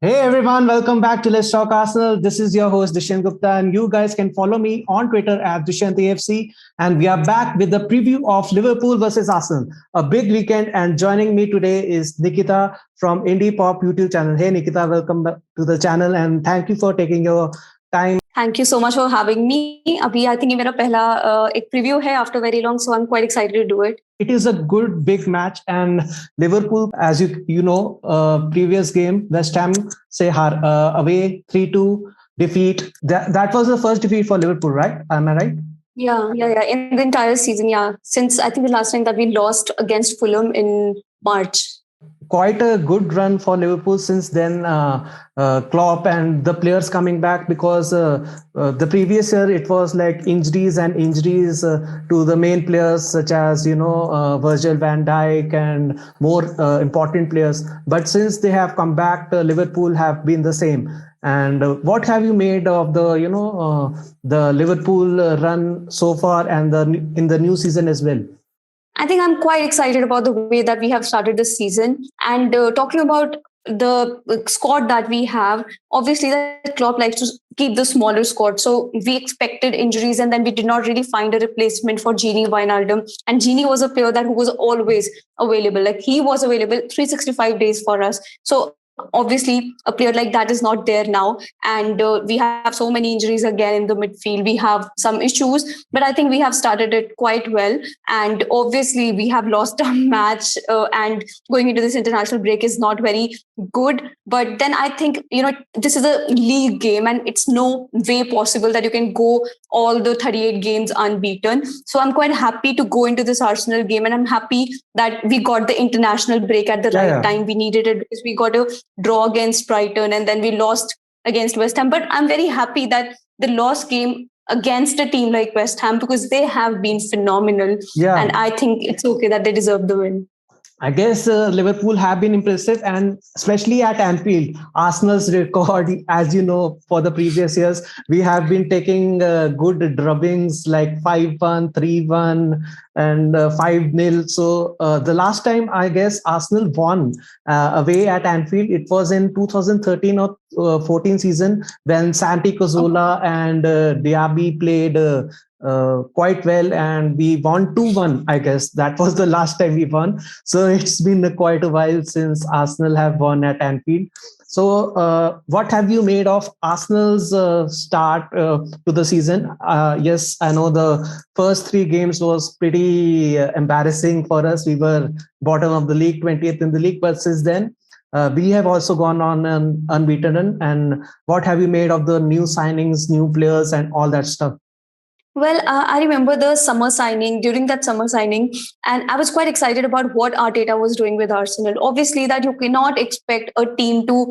Hey everyone, welcome back to Let's Talk Arsenal. This is your host Dushyant Gupta, and you guys can follow me on Twitter at DushyanTFC. And we are back with the preview of Liverpool versus Arsenal, a big weekend. And joining me today is Nikita from Indie Pop YouTube channel. Hey Nikita, welcome back to the channel, and thank you for taking your time. Thank you so much for having me. अभी I think ये मेरा पहला एक preview है after very long, so I'm quite excited to do it. It is a good big match, and Liverpool, as you know, previous game West Ham say away 3-2 defeat. That was the first defeat for Liverpool, right? Am I right? Yeah. In the entire season, yeah. Since I think the last time that we lost against Fulham in March. Quite a good run for Liverpool since then. Klopp and the players coming back, because the previous year it was like injuries to the main players such as Virgil Van Dyk and more important players. But since they have come back, Liverpool have been the same. And what have you made of the Liverpool run so far and in the new season as well? I think I'm quite excited about the way that we have started this season. And talking about the squad that we have, obviously that Klopp likes to keep the smaller squad. So we expected injuries, and then we did not really find a replacement for Gini Wijnaldum. And Gini was a player who was always available. Like, he was available 365 days for us. So obviously a player like that is not there now, and we have so many injuries again in the midfield. We have some issues, but I think we have started it quite well. And obviously we have lost a match, and going into this international break is not very good. But then I think this is a league game, and it's no way possible that you can go all the 38 games unbeaten. So I'm quite happy to go into this Arsenal game, and I'm happy that we got the international break at the right time. We needed it because we got a draw against Brighton, and then we lost against West Ham. But I'm very happy that the loss came against a team like West Ham, because they have been phenomenal. And I think it's okay that they deserve the win. I guess Liverpool have been impressive, and especially at Anfield. Arsenal's record, as you know, for the previous years, we have been taking good drubbings like 5-1, 3-1, and 5-0. So the last time, I guess, Arsenal won away at Anfield, it was in 2013 or 14 season, when Santi Cazorla and Diaby played quite well, and we won 2-1. I guess that was the last time we won. So it's been quite a while since Arsenal have won at Anfield. So what have you made of Arsenal's start to the season? Yes, I know the first three games was pretty embarrassing for us. We were bottom of the league, 20th in the league, but since then we have also gone on an unbeaten run. And what have you made of the new signings, new players, and all that stuff? Well, I remember the summer signing, during that summer signing, and I was quite excited about what Arteta was doing with Arsenal. Obviously, that you cannot expect a team to,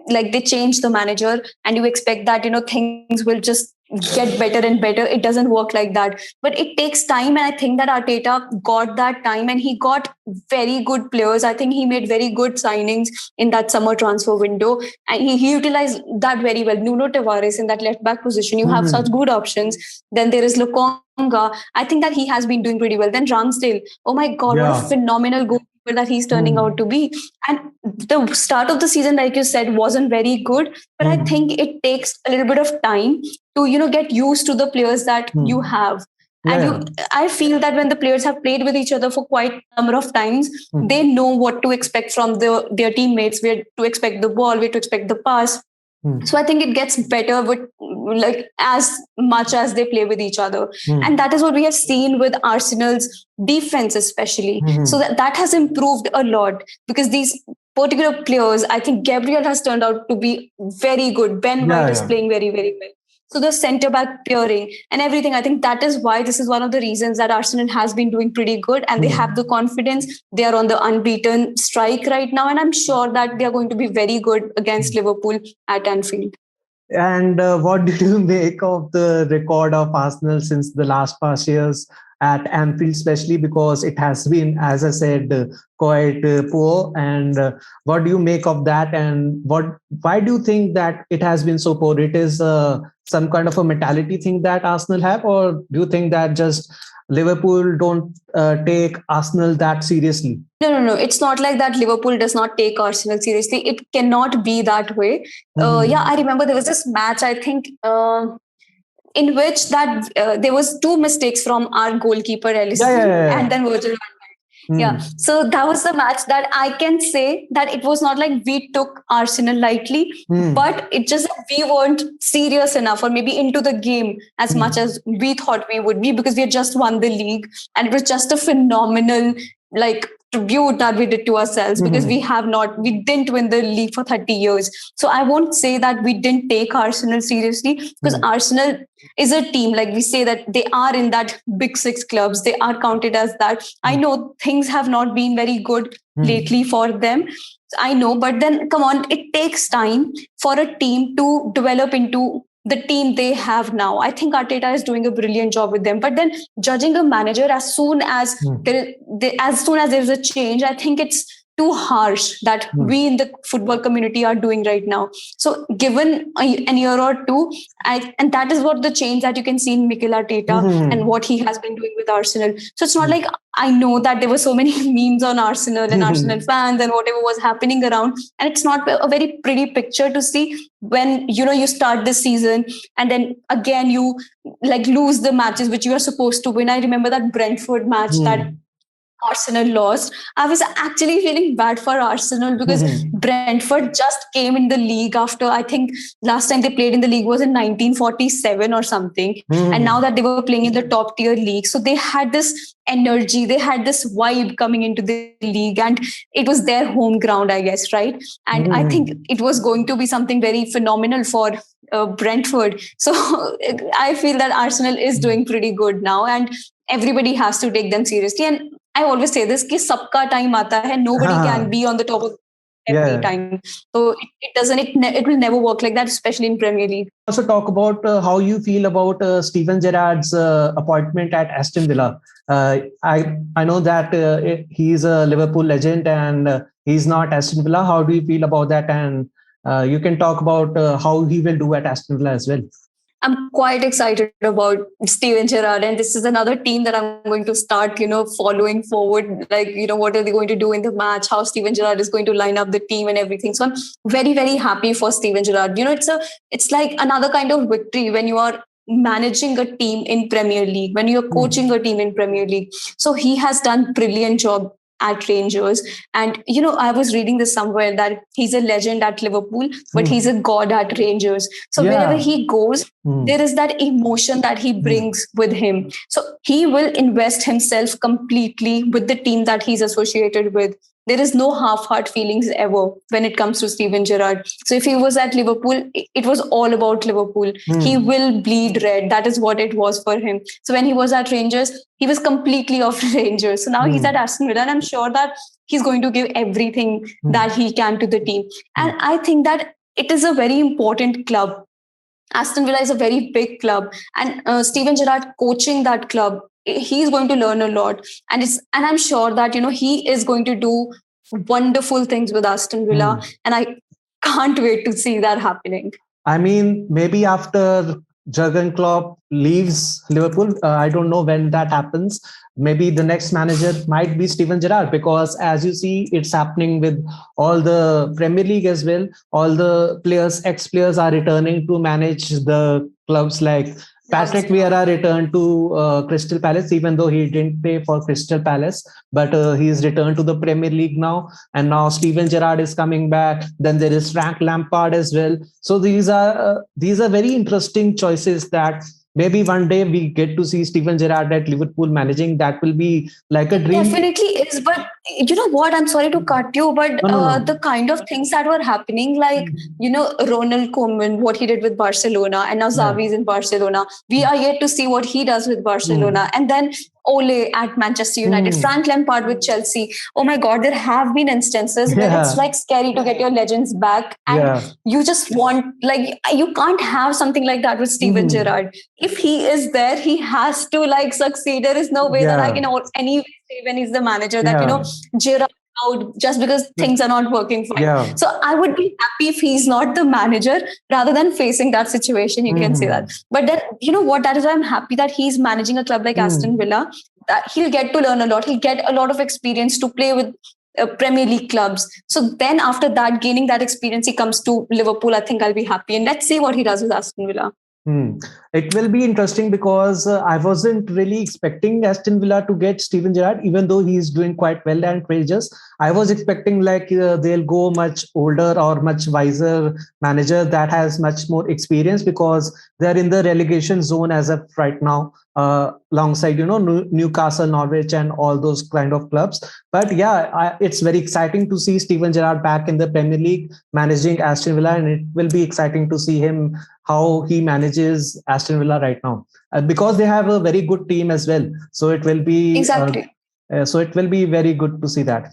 like, they change the manager and you expect that, things will just get better and better. It doesn't work like that. But it takes time, and I think that Arteta got that time, and he got very good players. I think he made very good signings in that summer transfer window, and he utilized that very well. Nuno Tavares in that left back position, you have such good options. Then there is Lokonga. I think that he has been doing pretty well. Then Ramsdale, oh my God, what a phenomenal goalkeeper that he's turning out to be. And the start of the season, like you said, wasn't very good, but I think it takes a little bit of time to get used to the players that you have. And I feel that when the players have played with each other for quite a number of times, they know what to expect from their teammates, where to expect the ball, where to expect the pass. So I think it gets better with, like, as much as they play with each other. And that is what we have seen with Arsenal's defense, especially. So that has improved a lot, because these particular players, I think Gabriel has turned out to be very good. Ben White is playing very, very well. So the centre back pairing and everything, I think that is why this is one of the reasons that Arsenal has been doing pretty good, and they have the confidence. They are on the unbeaten strike right now, and I'm sure that they are going to be very good against Liverpool at Anfield. And what did you make of the record of Arsenal since the last past years at Anfield, especially because it has been, as I said, quite poor. And what do you make of that? And why do you think that it has been so poor? It is some kind of a mentality thing that Arsenal have, or do you think that just Liverpool don't take Arsenal that seriously? No. It's not like that. Liverpool does not take Arsenal seriously. It cannot be that way. Yeah, I remember there was this match, I think, in which that there was two mistakes from our goalkeeper, Yeah. and then Virgil. Yeah, so that was the match that I can say that it was not like we took Arsenal lightly, but it just we weren't serious enough or maybe into the game as much as we thought we would be, because we had just won the league and it was just a phenomenal like tribute that we did to ourselves, because we didn't win the league for 30 years. So I won't say that we didn't take Arsenal seriously, because Arsenal is a team, like we say that they are in that big six clubs, they are counted as that. I know things have not been very good lately for them, I know, but then come on, it takes time for a team to develop into the team they have now. I think Arteta is doing a brilliant job with them. But then judging a manager as soon as as soon as there's a change, I think it's too harsh that we in the football community are doing right now. So given an year or two, and that is what the change that you can see in Mikel Arteta and what he has been doing with Arsenal. So it's not like I know that there were so many memes on Arsenal and Arsenal fans and whatever was happening around. And it's not a very pretty picture to see when, you start this season and then again you like lose the matches which you are supposed to win. I remember that Brentford match that Arsenal lost. I was actually feeling bad for Arsenal because Brentford just came in the league after, I think last time they played in the league was in 1947 or something. And now that they were playing in the top tier league, so they had this energy, they had this vibe coming into the league, and it was their home ground, I guess, right? And I think it was going to be something very phenomenal for Brentford. So I feel that Arsenal is doing pretty good now, and everybody has to take them seriously. And I always say this, कि सबका time आता है. Nobody can be on the top of every time. So it will never work like that, especially in Premier League. Also talk about how you feel about Steven Gerrard's appointment at Aston Villa. I know that he's a Liverpool legend and he's not Aston Villa. How do you feel about that? And you can talk about how he will do at Aston Villa as well. I'm quite excited about Steven Gerrard, and this is another team that I'm going to start, following forward. Like, what are they going to do in the match? How Steven Gerrard is going to line up the team and everything. So I'm very, very happy for Steven Gerrard. It's like another kind of victory when you are managing a team in Premier League, when you're coaching a team in Premier League. So he has done brilliant job at Rangers. And, I was reading this somewhere that he's a legend at Liverpool, but he's a god at Rangers. So wherever he goes, there is that emotion that he brings with him. So he will invest himself completely with the team that he's associated with. There is no half-heart feelings ever when it comes to Steven Gerrard. So if he was at Liverpool, it was all about Liverpool. He will bleed red. That is what it was for him. So when he was at Rangers, he was completely off Rangers. So now he's at Aston Villa, and I'm sure that he's going to give everything that he can to the team. And I think that it is a very important club. Aston Villa is a very big club, and Steven Gerrard coaching that club, he's going to learn a lot, and I'm sure that he is going to do wonderful things with Aston Villa, and I can't wait to see that happening. I mean, maybe after Jurgen Klopp leaves Liverpool, I don't know when that happens. Maybe the next manager might be Steven Gerrard, because as you see, it's happening with all the Premier League as well. All the players, ex-players are returning to manage the clubs. Like Patrick Vieira returned to Crystal Palace, even though he didn't play for Crystal Palace, but he's returned to the Premier League now. And now Steven Gerrard is coming back. Then there is Frank Lampard as well. So these are very interesting choices that maybe one day we get to see Steven Gerrard at Liverpool managing. That will be like a dream. Definitely is. But you know what? I'm sorry to cut you, but no. The kind of things that were happening, like, Ronald Koeman, what he did with Barcelona, and now Xavi is in Barcelona. We are yet to see what he does with Barcelona. And then Ole at Manchester United, Frank Lampard with Chelsea. Oh my God, there have been instances where it's like scary to get your legends back. And you just want, like, you can't have something like that with Steven Gerrard. If he is there, he has to like succeed. There is no way that I can anyway say when he's the manager that, Gerrard out just because things are not working fine. Yeah. So I would be happy if he's not the manager rather than facing that situation. You can say that. But then, you know what? That is why I'm happy that he's managing a club like Aston Villa. That he'll get to learn a lot. He'll get a lot of experience to play with Premier League clubs. So then after that, gaining that experience, he comes to Liverpool. I think I'll be happy. And let's see what he does with Aston Villa. It will be interesting because I wasn't really expecting Aston Villa to get Steven Gerrard, even though he's doing quite well and wages. I was expecting like they'll go much older or much wiser manager that has much more experience because they're in the relegation zone as of right now, alongside Newcastle, Norwich, and all those kind of clubs. But yeah, it's very exciting to see Steven Gerrard back in the Premier League managing Aston Villa, and it will be exciting to see him how he manages Aston Villa right now, because they have a very good team as well. So it will be exactly. So it will be very good to see that.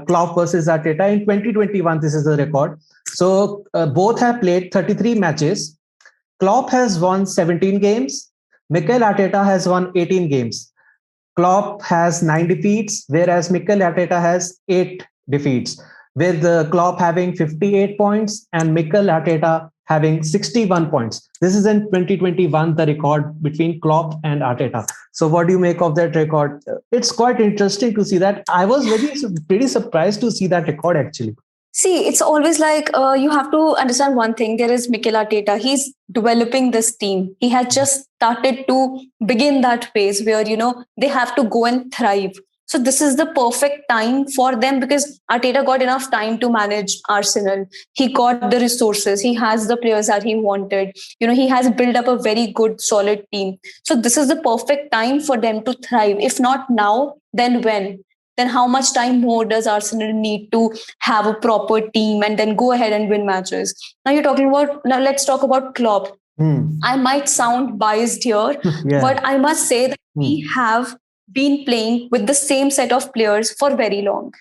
Klopp versus Arteta in 2021. This is the record. So both have played 33 matches. Klopp has won 17 games. Mikel Arteta has won 18 games. Klopp has 9 defeats, whereas Mikel Arteta has 8 defeats, with Klopp having 58 points and Mikel Arteta having 61 points. This is in 2021, the record between Klopp and Arteta. So what do you make of that record? It's quite interesting to see that. I was pretty surprised to see that record actually. See, it's always like you have to understand one thing. There is Mikel Arteta. He's developing this team. He has just started to begin that phase where, they have to go and thrive. So this is the perfect time for them because Arteta got enough time to manage Arsenal. He got the resources. He has the players that he wanted. He has built up a very good, solid team. So this is the perfect time for them to thrive. If not now, then when? Then how much time more does Arsenal need to have a proper team and then go ahead and win matches? Now let's talk about Klopp. I might sound biased here, but I must say that we have been playing with the same set of players for very long.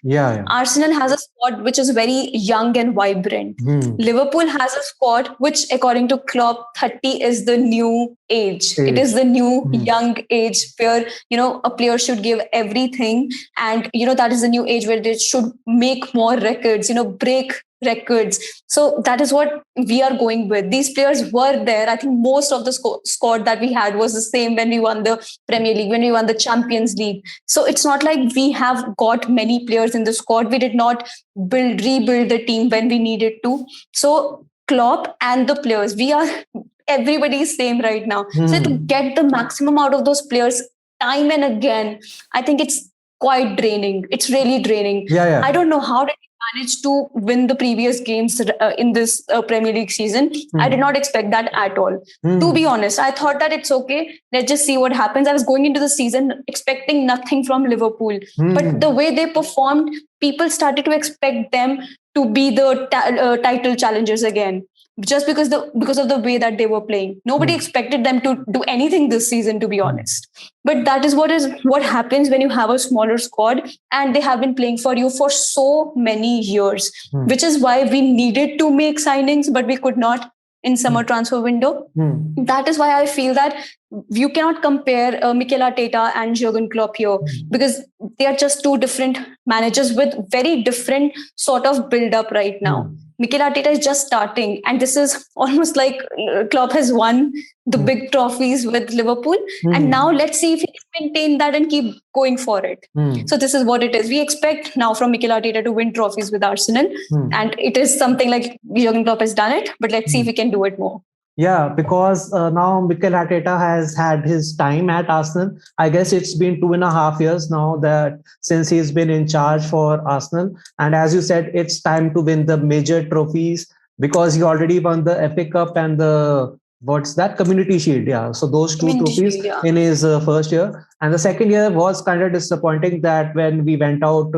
Arsenal has a squad which is very young and vibrant. Liverpool has a squad which, according to Klopp, 30 is the new age. It is the new young age where, a player should give everything. And, that is the new age where they should make more records, break records. So that is what we are going with. These players were there. I think most of the squad that we had was the same when we won the Premier League, when we won the Champions League. So it's not like we have got many players in the squad. We did not rebuild the team when we needed to. So Klopp and the players, everybody is same right now. So to get the maximum out of those players time and again, I think it's quite draining. It's really draining. I don't know how did managed to win the previous games in this Premier League season. I did not expect that at all. To be honest, I thought that it's okay. Let's just see what happens. I was going into the season expecting nothing from Liverpool. But the way they performed, people started to expect them to be the title challengers again. Just because of the way that they were playing. Nobody expected them to do anything this season, to be honest. But that is what happens when you have a smaller squad and they have been playing for you for so many years, which is why we needed to make signings, but we could not in summer transfer window. That is why I feel that you cannot compare Mikel Arteta and Jurgen Klopp here because they are just two different managers with very different sort of build-up right now. Mikel Arteta is just starting, and this is almost like Klopp has won the big trophies with Liverpool, and now let's see if he can maintain that and keep going for it. So this is what it is. We expect now from Mikel Arteta to win trophies with Arsenal, and it is something like Jurgen Klopp has done it, but let's see if he can do it more. Yeah, because now Mikel Arteta has had his time at Arsenal. I guess it's been 2.5 years now that since he's been in charge for Arsenal. And as you said, it's time to win the major trophies because he already won the FA Cup and the Community Shield. Yeah, so those two trophies in his first year. And the second year was kind of disappointing that when we went out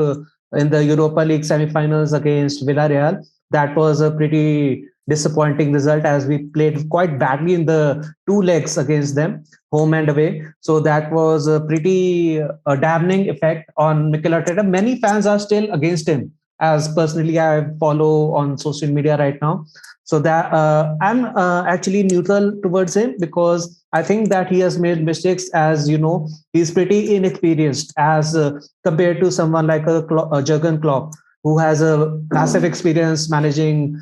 in the Europa League semi-finals against Villarreal, that was a pretty disappointing result as we played quite badly in the 2 legs against them, home and away. So that was a pretty damning effect on Mikel Arteta. Many fans are still against him as personally I follow on social media right now. So that I'm actually neutral towards him, because I think that he has made mistakes. As you know, he's pretty inexperienced as compared to someone like a Jurgen Klopp, who has a massive experience managing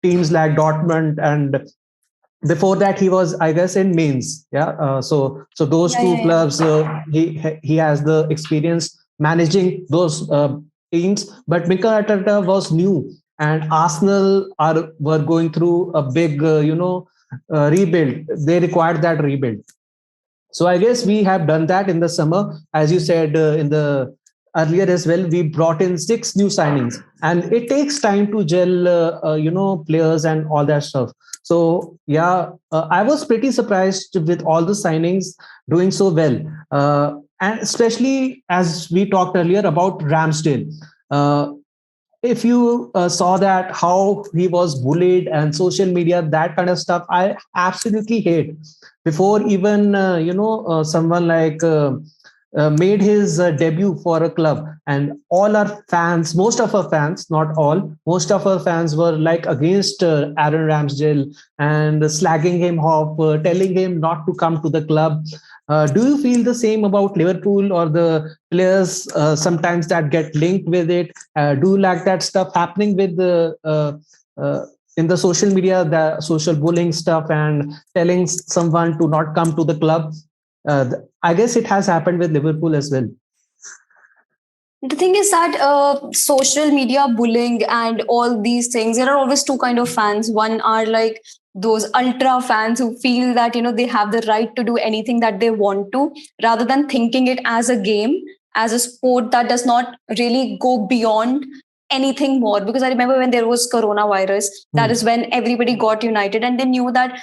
teams like Dortmund, and before that he was, I guess, in Mainz. Yeah, so those Yeah, two yeah, yeah. clubs, he has the experience managing those teams. But Mikel Arteta was new, and Arsenal were going through a big rebuild. They required that rebuild. So I guess we have done that in the summer, as you said in the earlier as well. We brought in 6 new signings, and it takes time to gel, players and all that stuff. So yeah, I was pretty surprised with all the signings doing so well, and especially as we talked earlier about Ramsdale. Uh, if you saw that how he was bullied and social media, that kind of stuff, I absolutely hate. Before even someone like made his debut for a club, and all our fans, most of our fans, not all, most of our fans were like against Aaron Ramsdale, and slagging him off, telling him not to come to the club. Do you feel the same about Liverpool, or the players sometimes that get linked with it? Do you like that stuff happening with the in the social media, the social bullying stuff, and telling someone to not come to the club? I guess it has happened with Liverpool as well. The thing is that social media bullying and all these things, there are always two kind of fans. One are like those ultra fans who feel that they have the right to do anything that they want to, rather than thinking it as a game, as a sport that does not really go beyond anything more. Because I remember when there was coronavirus, that Hmm. is when everybody got united and they knew that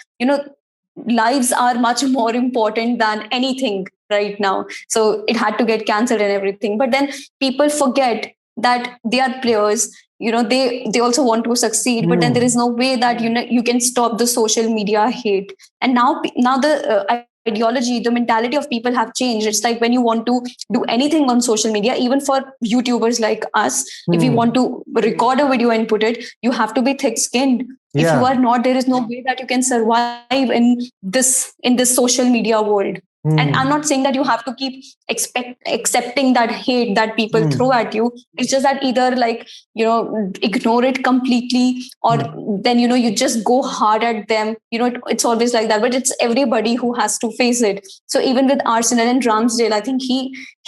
lives are much more important than anything right now. So it had to get cancelled and everything. But then people forget that they are players. They also want to succeed, but then there is Hmm. no way that you can stop the social media hate. And now the ideology, the mentality of people have changed. It's like when you want to do anything on social media, even for YouTubers like us, if you want Hmm. to record a video and put it, you have to be thick skinned. If you Yeah. are not, there is no way that you can survive in this social media world. And I'm not Hmm. saying that you have to keep accepting that hate that people throw Hmm. at you. It's just that either like ignore it completely, or Hmm. then you just go hard at them. It's always like that, but it's everybody who has to face it. So even with Arsenal and Ramsdale, I think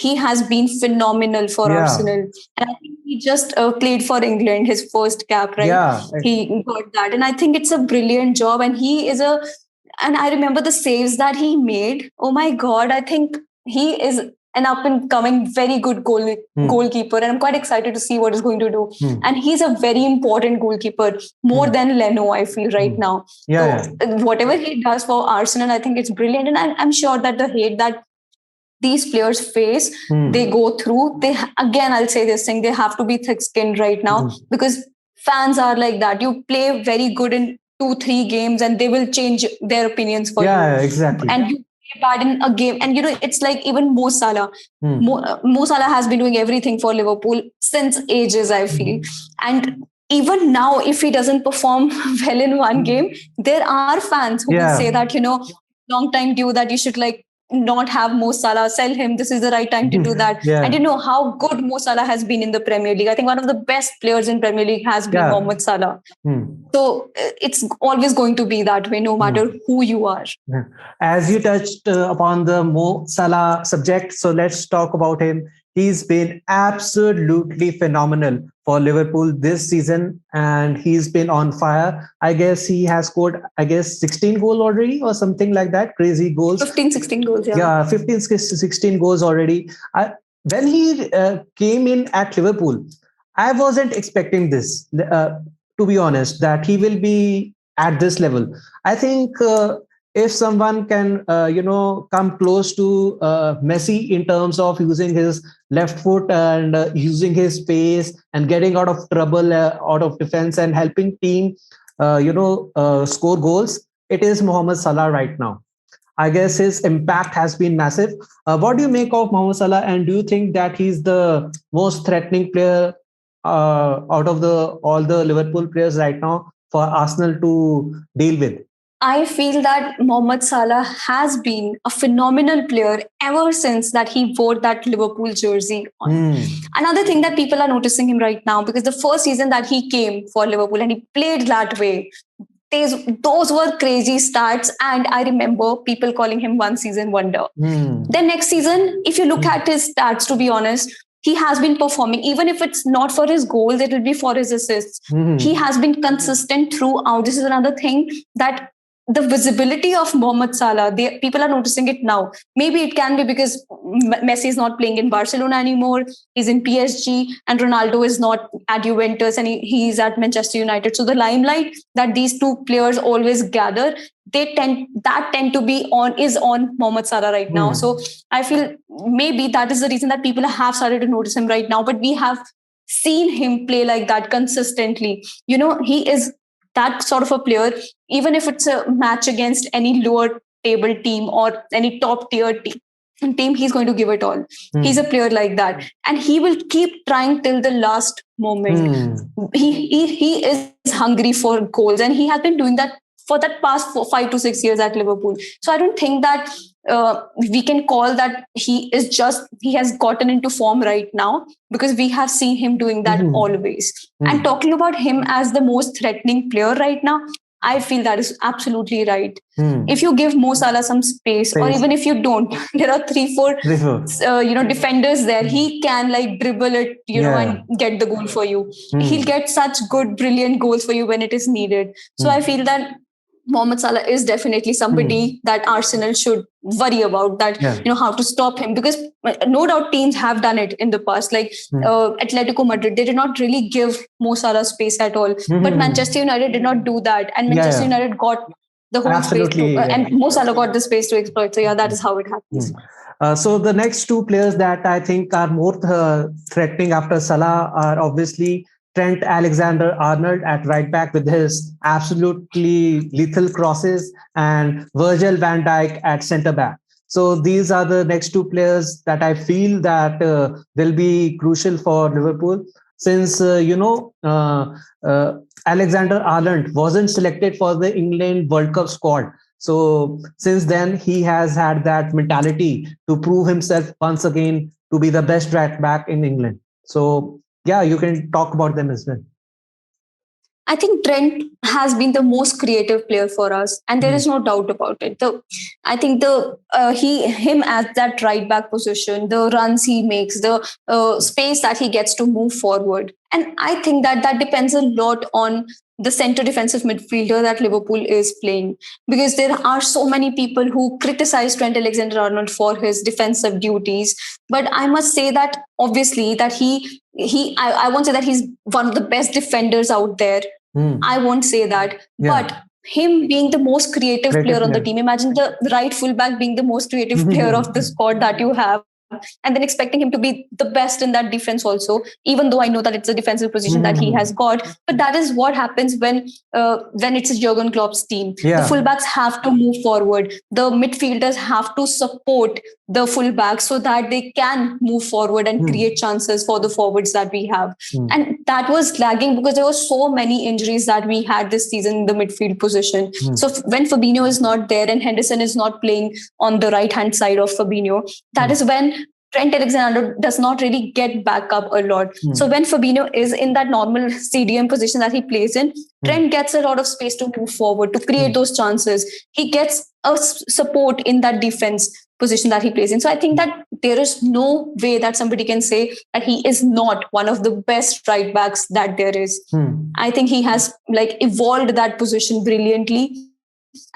he has been phenomenal for Yeah. Arsenal. And I think he just played for England, his first cap, right? Yeah. He got that, and I think it's a brilliant job. And he is a and I remember the saves that he made. Oh my god, I think he is an up and coming very good Hmm. goalkeeper, and I'm quite excited to see what he's going to do. And Hmm. he's a very important goalkeeper, more Hmm. than Leno, I feel right Hmm. now. Yeah. So Yeah. whatever he does for Arsenal, I think it's brilliant, and I'm sure that the hate that these players face, they Hmm. go through, again, I'll say this thing, they have to be thick skinned right now, Hmm. because fans are like that. You play very good in 2 3 games and they will change their opinions for you. Yeah. Exactly. And you play bad in a game, and it's like even Mo Salah. Hmm. Mo Salah has been doing everything for Liverpool since ages, I feel. And even now, if he doesn't perform well in one game, there are fans who will say Yeah. that, long time due, that you should like not have Mo Salah, sell him. This is the right time to do that. And Yeah. how good Mo Salah has been in the Premier League. I think one of the best players in Premier League has been Yeah. Mohamed Salah. Hmm. So it's always going to be that way, no matter Hmm. who you are. Yeah. As you touched upon the Mo Salah subject, so let's talk about him. He's been absolutely phenomenal for Liverpool this season, and he's been on fire. I guess he has scored, I guess, 16 goals already, or something like that. Crazy goals. 15, 16 goals, yeah. Yeah, 15, 16 goals already. When he came in at Liverpool, I wasn't expecting this, to be honest, that he will be at this level. I think if someone can, come close to Messi in terms of using his left foot and using his pace and getting out of trouble, out of defense, and helping team, score goals, it is Mohamed Salah right now. I guess his impact has been massive. What do you make of Mohamed Salah, and do you think that he's the most threatening player out of the all the Liverpool players right now for Arsenal to deal with? I feel that Mohamed Salah has been a phenomenal player ever since that he wore that Liverpool jersey on. Another thing that people are noticing him right now, because the first season that he came for Liverpool and he played that way, those were crazy stats, and I remember people calling him one season wonder. Then next season, if you look at his stats, to be honest, he has been performing. Even if it's not for his goals, it will be for his assists. He has been consistent throughout. This is another thing, that the visibility of Mohamed Salah, people are noticing it now. Maybe it can be because Messi is not playing in Barcelona anymore. He's in PSG, and Ronaldo is not at Juventus, and he's at Manchester United. So the limelight that these two players always gather, tend to be on Mohamed Salah right now. So I feel maybe that is the reason that people have started to notice him right now. But we have seen him play like that consistently. He is that sort of a player. Even if it's a match against any lower table team or any top tier team, he's going to give it all. He's a player like that, and he will keep trying till the last moment. He is hungry for goals, and he has been doing that for that past 5 to 6 years at Liverpool. So I don't think that we can call that he has gotten into form right now, because we have seen him doing that always. And talking about him as the most threatening player right now, I feel that is absolutely right. If you give Mo Salah some space, or even if you don't, there are 3-4 defenders there. He can dribble it, and get the goal for you. He'll get such good, brilliant goals for you when it is needed. So I feel that Mohamed Salah is definitely somebody that Arsenal should worry about, that how to stop him, because no doubt teams have done it in the past, like Atletico Madrid. They did not really give Mo Salah space at all, but Manchester United did not do that, and Manchester United got the whole space and Mo Salah got the space to exploit. So that is how it happens. So the next two players that I think are more threatening after Salah are obviously Trent Alexander-Arnold at right back with his absolutely lethal crosses, and Virgil Van Dyk at centre back. So these are the next two players that I feel that will be crucial for Liverpool, since Alexander-Arnold wasn't selected for the England World Cup squad. So since then, he has had that mentality to prove himself once again to be the best right back in England. So you can talk about them as well. I think Trent has been the most creative player for us, and there is no doubt about it. I think him at that right back position, the runs he makes, the space that he gets to move forward, and I think that depends a lot on the center defensive midfielder that Liverpool is playing, because there are so many people who criticize Trent Alexander-Arnold for his defensive duties, but I must say that obviously that I won't say that he's one of the best defenders out there. I won't say that, but him being the most creative player on the team. Imagine the right fullback being the most creative player of the squad that you have, and then expecting him to be the best in that defense also, even though I know that it's a defensive position that he has got. But that is what happens when it's a Jurgen Klopp's team. The fullbacks have to move forward. The midfielders have to support the fullbacks so that they can move forward and create chances for the forwards that we have. And that was lagging because there were so many injuries that we had this season in the midfield position. So when Fabinho is not there and Henderson is not playing on the right-hand side of Fabinho, that is when Trent Alexander does not really get back up a lot. So when Fabinho is in that normal CDM position that he plays in, Trent gets a lot of space to move forward, to create those chances. He gets a support in that defense position that he plays in. So I think that there is no way that somebody can say that he is not one of the best right backs that there is. I think he has evolved that position brilliantly,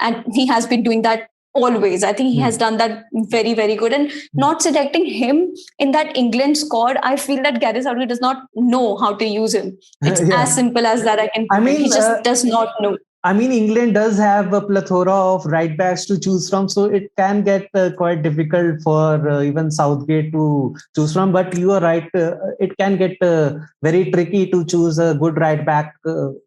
and he has been doing that always. I think he has done that very, very good. And not selecting him in that England squad, I feel that Gareth Southgate does not know how to use him. It's as simple as that. He just does not know. I mean, England does have a plethora of right backs to choose from, so it can get quite difficult for even Southgate to choose from. But you are right, it can get very tricky to choose a good right back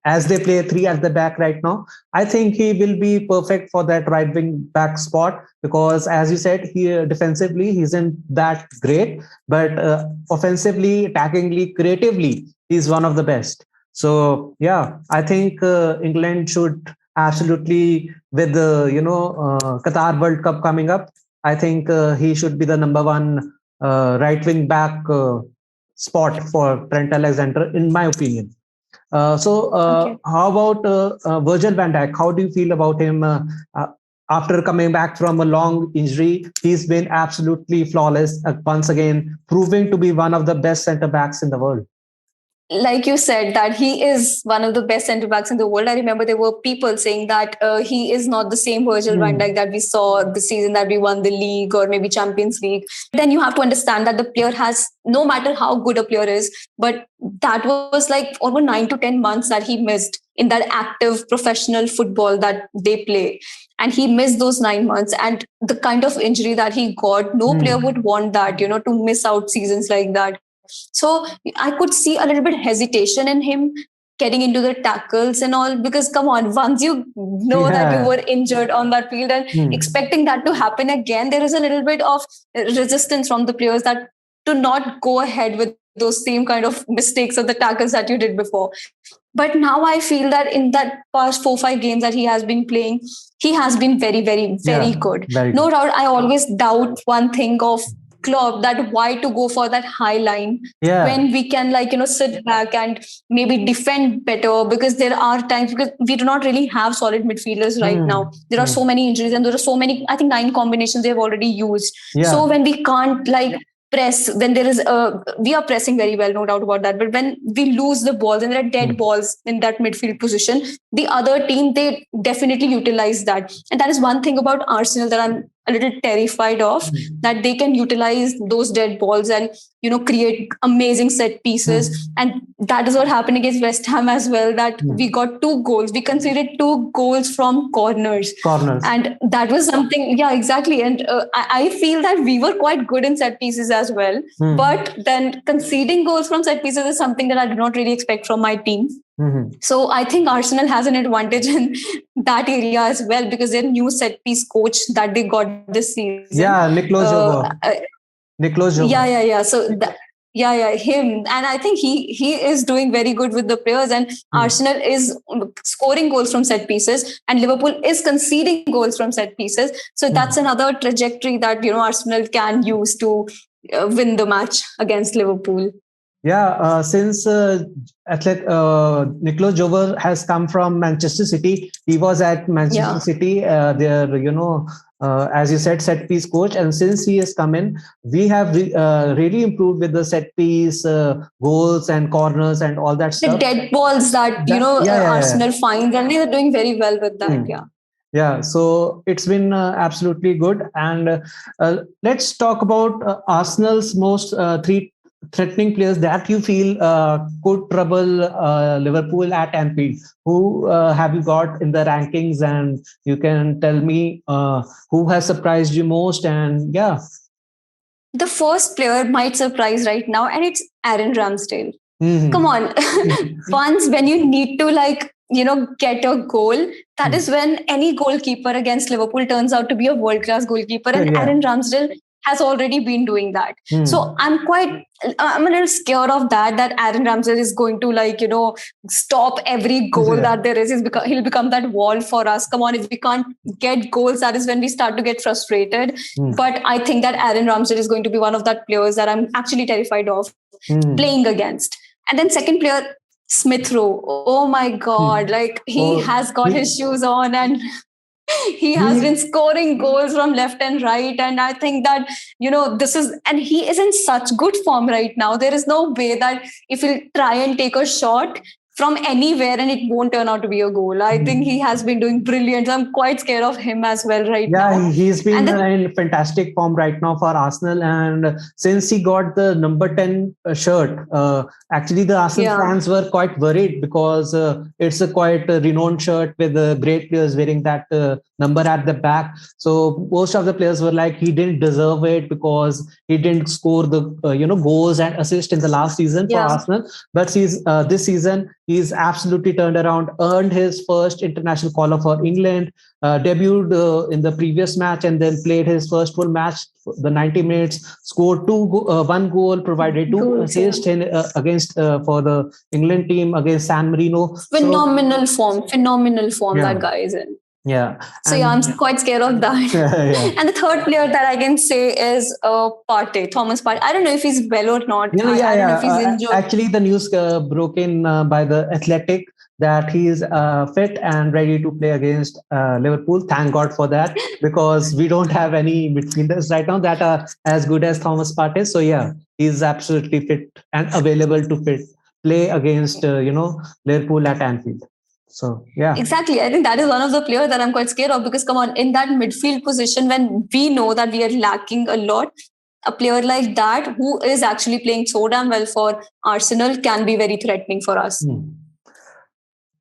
as they play three at the back right now. I think he will be perfect for that right wing back spot because, as you said, he defensively he isn't that great, but offensively, attackingly, creatively, he's one of the best. So yeah, I think England should absolutely, with the Qatar World Cup coming up, I think he should be the number one right wing back spot for Trent Alexander, in my opinion. Okay. How about Virgil Van Dijk? How do you feel about him after coming back from a long injury? He's been absolutely flawless once again, proving to be one of the best centre backs in the world. Like you said, that he is one of the best centre backs in the world. I remember there were people saying that he is not the same Virgil van Dijk that we saw the season that we won the league or maybe Champions League. Then you have to understand that the player has, no matter how good a player is, but that was like over 9 to 10 months that he missed in that active professional football that they play. And he missed those 9 months, and the kind of injury that he got, no player would want that, to miss out seasons like that. So I could see a little bit hesitation in him getting into the tackles and all, because come on, once you know that you were injured on that field and expecting that to happen again, there is a little bit of resistance from the players that to not go ahead with those same kind of mistakes or the tackles that you did before. But now I feel that in that past 4-5 games that he has been playing, he has been very, very, very good. No doubt, I always doubt one thing of Klopp, that why to go for that high line when we can sit back and maybe defend better, because there are times, because we do not really have solid midfielders right now. There are so many injuries and there are so many, I think 9 combinations they've already used. So when we can't press, when there is we are pressing very well, no doubt about that, but when we lose the balls and there are dead balls in that midfield position, the other team, they definitely utilize that. And that is one thing about Arsenal that I'm a little terrified of, that they can utilize those dead balls and create amazing set pieces. And that is what happened against West Ham as well, that we got 2 goals. We conceded 2 goals from corners. And that was something, exactly. And I feel that we were quite good in set pieces as well. But then conceding goals from set pieces is something that I did not really expect from my team. So I think Arsenal has an advantage in that area as well, because their new set piece coach that they got this season. Nicolas Jover. Yeah. So him. And I think he is doing very good with the players, and Arsenal is scoring goals from set pieces and Liverpool is conceding goals from set pieces. So that's another trajectory that, Arsenal can use to win the match against Liverpool. Since Nicolas Jover has come from Manchester City, he was at Manchester City, as you said, set piece coach. And since he has come in, we have really improved with the set piece goals and corners and all that stuff. The dead balls that, Arsenal finds, and they are doing very well with that. So it's been absolutely good. And let's talk about Arsenal's most 3 threatening players that you feel could trouble Liverpool at Anfield. Who have you got in the rankings? And you can tell me who has surprised you most. And the first player might surprise right now, and it's Aaron Ramsdale. Come on. Once when you need to get a goal, that is when any goalkeeper against Liverpool turns out to be a world-class goalkeeper. And Aaron Ramsdale has already been doing that. So I'm a little scared of that Aaron Ramsdale is going to stop every goal that there is. He'll become that wall for us. Come on, if we can't get goals, that is when we start to get frustrated. But I think that Aaron Ramsdale is going to be one of that players that I'm actually terrified of playing against. And then second player, Smith Rowe. Oh my God. He has got his shoes on and he has been scoring goals from left and right. And I think that, and he is in such good form right now. There is no way that if he'll try and take a shot from anywhere and it won't turn out to be a goal. I think he has been doing brilliant. I'm quite scared of him as well now. Yeah, he's been in fantastic form right now for Arsenal. And since he got the number 10 shirt, actually the Arsenal fans were quite worried, because it's a quite renowned shirt with great players wearing that number at the back. So most of the players were like, he didn't deserve it because he didn't score the goals and assists in the last season for Arsenal. But this season, He's absolutely turned around, earned his first international caller for England, debuted in the previous match, and then played his first full match, the 90 minutes, scored one goal, provided two Goals, yeah. assists against for the England team against San Marino. Phenomenal form Yeah. that guy is in. Yeah. So yeah, I'm quite scared of that. Yeah. And the third player that I can say is Partey, Thomas Partey. I don't know if he's well or not. I don't know if he's injured. Actually, the news broke in by the Athletic that he is fit and ready to play against Liverpool. Thank God for that, because we don't have any midfielders right now that are as good as Thomas Partey. So yeah, he's absolutely fit and available to play against Liverpool at Anfield. So yeah, exactly. I think that is one of the players that I'm quite scared of, because come on, in that midfield position, when we know that we are lacking a lot, a player like that who is actually playing so damn well for Arsenal can be very threatening for us.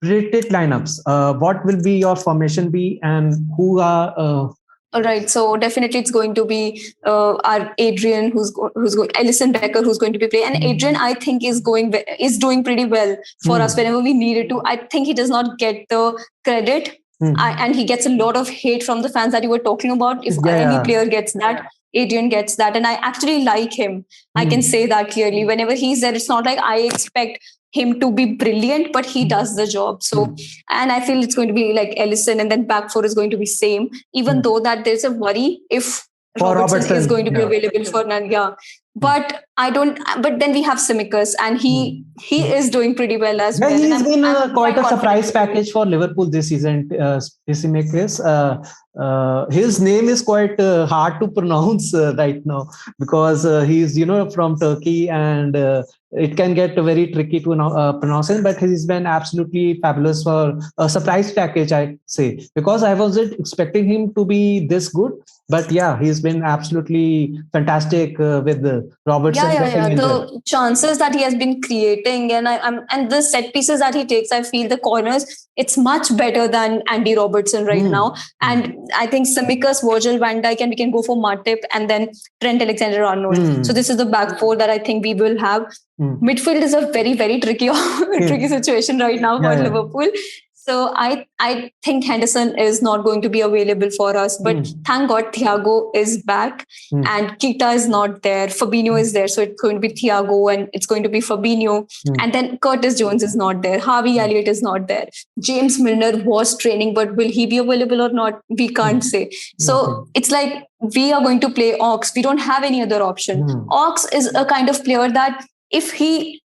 Predicted lineups. What will be your formation be, and who are? All right, so definitely it's going to be our Adrian, who's going, Alisson Becker, who's going to be playing, and Adrian I think is doing pretty well for us whenever we needed to. I think he does not get the credit, and he gets a lot of hate from the fans that you were talking about. If any player gets that, Adrian gets that, and I actually like him. I can say that clearly. Whenever he's there, it's not like I expect him to be brilliant, but he does the job. So, and I feel it's going to be like Ellison, and then back four is going to be same, even though that there's a worry if Robertson is going to be available for none. Yeah. But I don't, but then we have Tsimikas, and he is doing pretty well as well. He's been quite a surprise package for Liverpool this season, Tsimikas. His name is quite hard to pronounce right now, because he's from Turkey, and it can get very tricky to pronounce him. But he's been absolutely fabulous for a surprise package, I say, because I wasn't expecting him to be this good. But yeah, he's been absolutely fantastic with Robertson. The chances that he has been creating, and the set pieces that he takes, I feel the corners, it's much better than Andy Robertson right now. And I think Tsimikas, Virgil Van Dyk, and we can go for Matip, and then Trent Alexander-Arnold. So this is the back four that I think we will have. Midfield is a very, very tricky situation right now for Liverpool. So I think Henderson is not going to be available for us, but thank God Thiago is back, and Keita is not there. Fabinho is there, so it's going to be Thiago and it's going to be Fabinho, and then Curtis Jones is not there. Harvey Elliott is not there. James Milner was training, but will he be available or not? We can't say. So it's like we are going to play Ox. We don't have any other option. Ox is a kind of player that if he,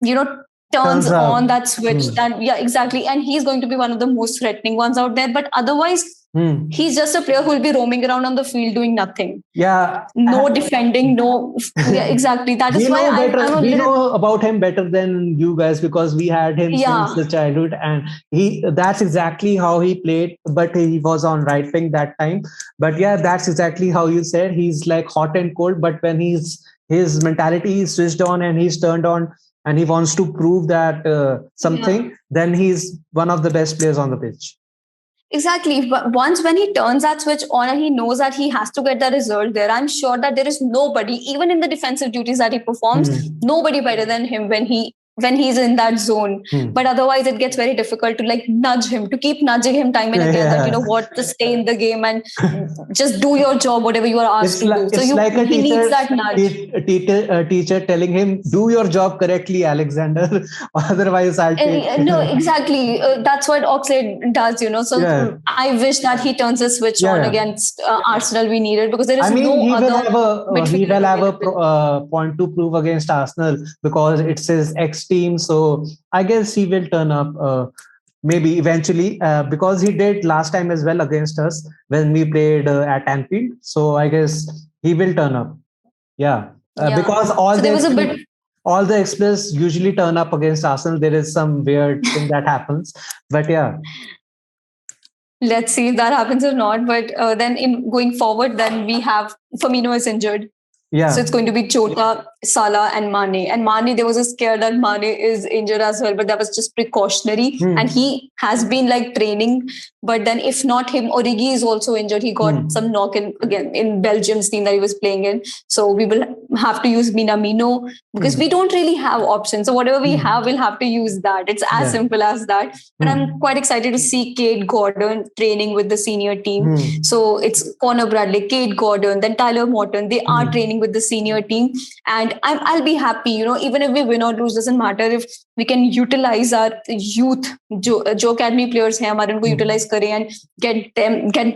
turns on that switch, then exactly, and he's going to be one of the most threatening ones out there. But otherwise, he's just a player who will be roaming around on the field doing nothing. No defending, exactly. That is why we know about him better than you guys, because we had him since the childhood, and that's exactly how he played. But he was on right wing that time. But yeah, that's exactly how you said. He's like hot and cold, but when his mentality is switched on and he's turned on, and he wants to prove that something, then he's one of the best players on the pitch. Exactly. But once when he turns that switch on and he knows that he has to get the result there, I'm sure that there is nobody, even in the defensive duties that he performs, nobody better than him when he's in that zone. But otherwise it gets very difficult to nudge him, to keep nudging him time and again that to stay in the game and just do your job, whatever you are asked to do. So he needs that nudge. Teacher telling him, do your job correctly, Alexander, otherwise I'll take no, exactly. That's what Oxlade does, So I wish that he turns the switch on against Arsenal. We need it, because there is he will have a point to prove against Arsenal, because it's his ex-team. So I guess he will turn up maybe eventually, because he did last time as well against us when we played at Anfield. So I guess he will turn up. Because all the experts usually turn up against Arsenal. There is some weird thing that happens, but let's see if that happens or not. But then going forward, then we have Firmino is injured. So it's going to be Jota, Salah and Mane. And Mane, there was a scare that Mane is injured as well, but that was just precautionary. And he has been like training. But then if not him, Origi is also injured. He got some knock in again in Belgium's team that he was playing in. So we will have to use Minamino because we don't really have options. So whatever we have, we'll have to use that. It's as simple as that. But I'm quite excited to see Kate Gordon training with the senior team. So it's Connor Bradley, Kate Gordon, then Tyler Morton. They are training with the senior team. And I'll be happy, even if we win or lose, doesn't matter if we can utilize our youth, जो academy players हैं हमारे उनको utilize करें and get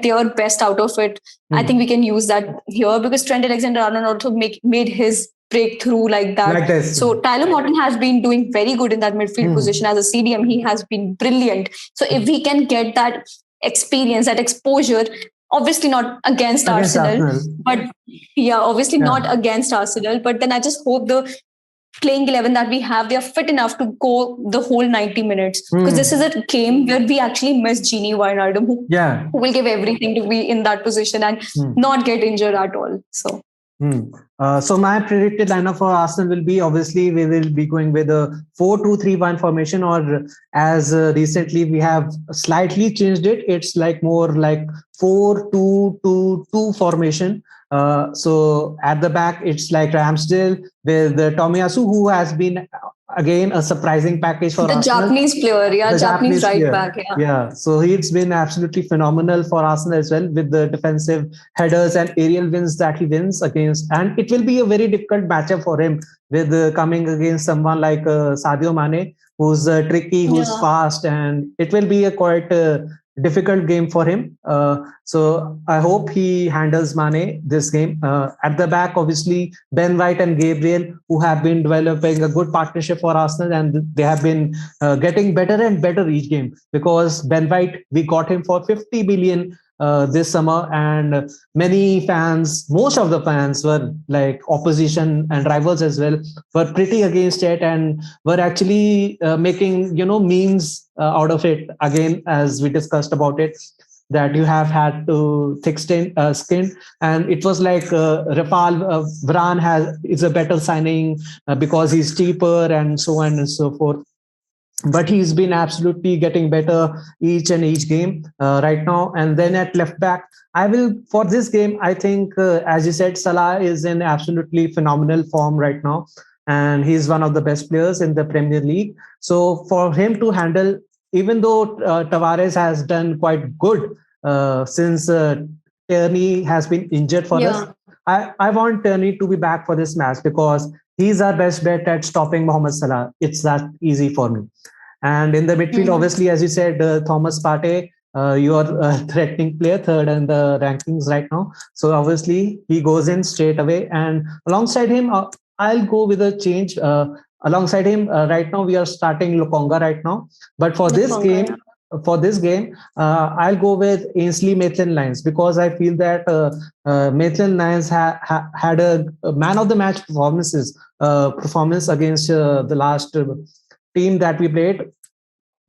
their best out of it. I think we can use that here because Trent Alexander-Arnold also made his breakthrough like that. Like this. So Tyler Morton has been doing very good in that midfield position as a CDM. He has been brilliant. So if we can get that experience, that exposure, obviously not against Arsenal, but obviously not against Arsenal. But then I just hope the playing 11 that we have, they are fit enough to go the whole 90 minutes. Because this is a game where we actually miss Gini Wijnaldum, who will give everything to be in that position and not get injured at all. So. So my predicted lineup for Arsenal will be, obviously we will be going with a 4-2-3-1 formation, or as recently we have slightly changed it. It's like more like 4-2-2-2 formation. So at the back, it's like Ramsdale with Tomiyasu, who has been again a surprising package for the Arsenal. Japanese player, Japanese right player. back. So he's been absolutely phenomenal for Arsenal as well, with the defensive headers and aerial wins that he wins against. And it will be a very difficult matchup for him with coming against someone like Sadio Mane, who's tricky, who's fast, and it will be a quite difficult game for him. So I hope he handles Mane this game. At the back, obviously, Ben White and Gabriel, who have been developing a good partnership for Arsenal, and they have been getting better and better each game, because Ben White, we got him for 50 million this summer, and many fans, most of the fans were like opposition and rivals as well, were pretty against it and were actually making memes out of it, again, as we discussed about it, that you have had to thick skin, and it was like Rafal Varane is a better signing because he's cheaper and so on and so forth. But he's been absolutely getting better each game right now. And then at left back, for this game, I think, as you said, Salah is in absolutely phenomenal form right now. And he's one of the best players in the Premier League. So for him to handle, even though Tavares has done quite good since Tierney has been injured for us, I want Tierney to be back for this match, because he's our best bet at stopping Mohamed Salah. It's that easy for me. And in the midfield, obviously, as you said, Thomas Partey, you are a threatening player, third in the rankings right now. So obviously, he goes in straight away. And alongside him, I'll go with a change. Alongside him, right now, we are starting Lokonga right now. But for this game, I'll go with Ainsley Maitland-Niles, because I feel that Maitland-Niles had a man of the match performance against the last team that we played,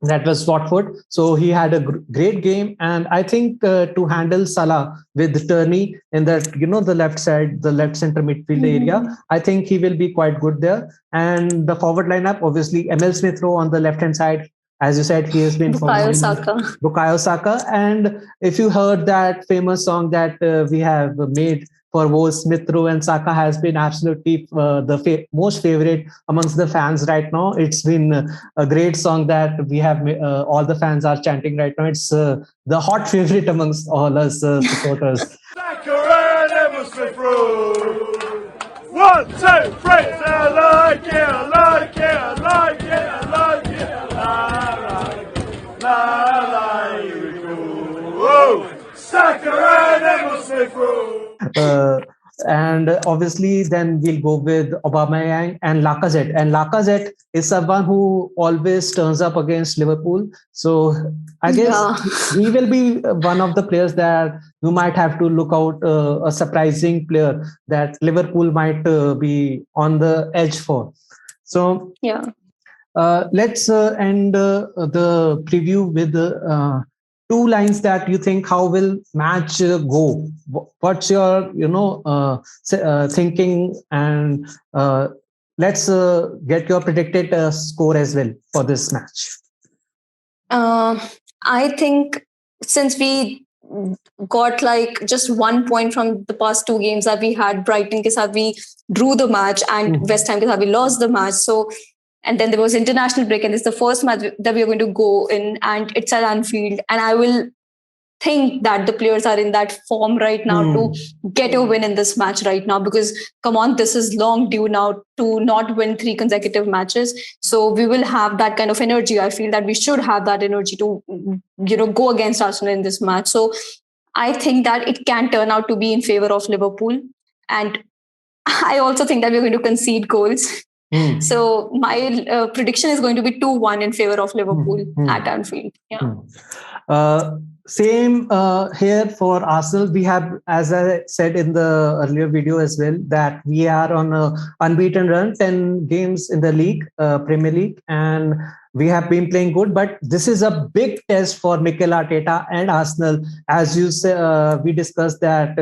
that was Watford. So he had a great game, and I think to handle Salah with Tierney in that, the left side, the left center midfield area, I think he will be quite good there. And the forward lineup, obviously, Emil Smith-Rowe on the left hand side. As you said, he has been Bukayo Saka. And if you heard that famous song that we have made for both Smith-Rowe and Saka, has been absolutely the most favorite amongst the fans right now. It's been a great song that we have, all the fans are chanting right now. It's the hot favorite amongst all us supporters. Saka and Smith-Rowe. 1, 2, 3, I like it, I like it, I like it, I like it, I like it. Whoa! Saka and Smith-Rowe. And obviously, then we'll go with Aubameyang and Lacazette. And Lacazette is someone who always turns up against Liverpool. So I guess he will be one of the players that you might have to look out, a surprising player that Liverpool might be on the edge for. So let's end the preview with two lines that you think how will match go. What's your thinking, and let's get your predicted score as well for this match. I think since we got like just 1 point from the past two games that we had, Brighton ke saath we drew the match, and West Ham ke saath we lost the match. So, and then there was international break, and this is the first match that we are going to go in, and it's at Anfield, and I will think that the players are in that form right now to get a win in this match right now, because come on, this is long due now to not win 3 consecutive matches. So we will have that kind of energy. I feel that we should have that energy to go against Arsenal in this match. So I think that it can turn out to be in favor of Liverpool, and I also think that we're going to concede goals. So my prediction is going to be 2-1 in favor of Liverpool at Anfield. Same here for Arsenal. We have, as I said in the earlier video as well, that we are on an unbeaten run, 10 games in the league, Premier League, and we have been playing good. But this is a big test for Mikel Arteta and Arsenal. As you say, we discussed that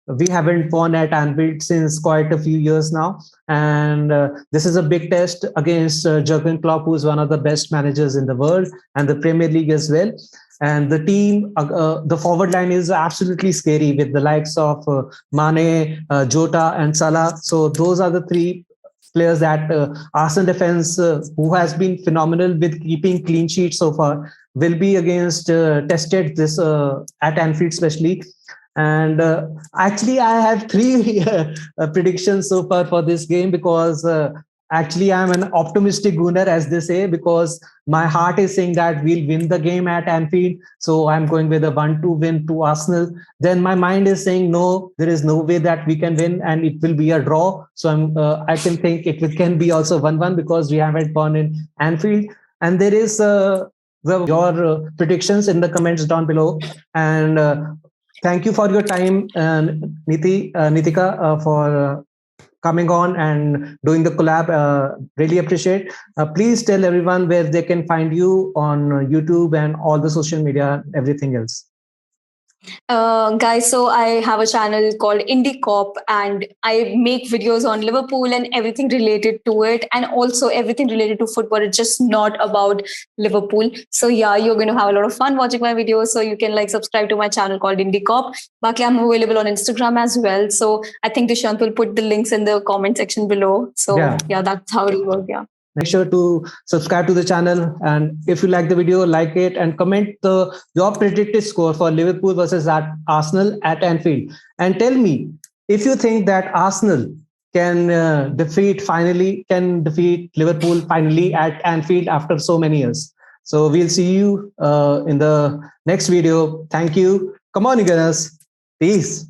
we haven't won at Anfield since quite a few years now. And this is a big test against Jurgen Klopp, who's one of the best managers in the world and the Premier League as well. And the team, the forward line is absolutely scary with the likes of Mane, Jota and Salah. So those are the 3 players that Arsenal defense, who has been phenomenal with keeping clean sheets so far, will be against tested this at Anfield especially. And actually, I have 3 predictions so far for this game, because actually I'm an optimistic gooner, as they say, because my heart is saying that we'll win the game at Anfield. So I'm going with a 1-2 win to Arsenal. Then my mind is saying, no, there is no way that we can win, and it will be a draw. So I can think it can be also 1-1, because we haven't won in Anfield. And there is your predictions in the comments down below. And thank you for your time, Nitika, for coming on and doing the collab. Really appreciate. Please tell everyone where they can find you on YouTube and all the social media, everything else. Guys, so I have a channel called Indie Cop, and I make videos on Liverpool and everything related to it, and also everything related to football. It's just not about Liverpool. So yeah, you're going to have a lot of fun watching my videos. So you can subscribe to my channel called Indie Cop. Baki, I'm available on Instagram as well. So I think Dushyant will put the links in the comment section below. So yeah that's how it will work. Yeah. Make sure to subscribe to the channel, and if you like the video, like it and comment your predicted score for Liverpool versus Arsenal at Anfield. And tell me if you think that Arsenal can defeat Liverpool finally at Anfield after so many years. So we'll see you in the next video. Thank you. Come on, you guys. Peace.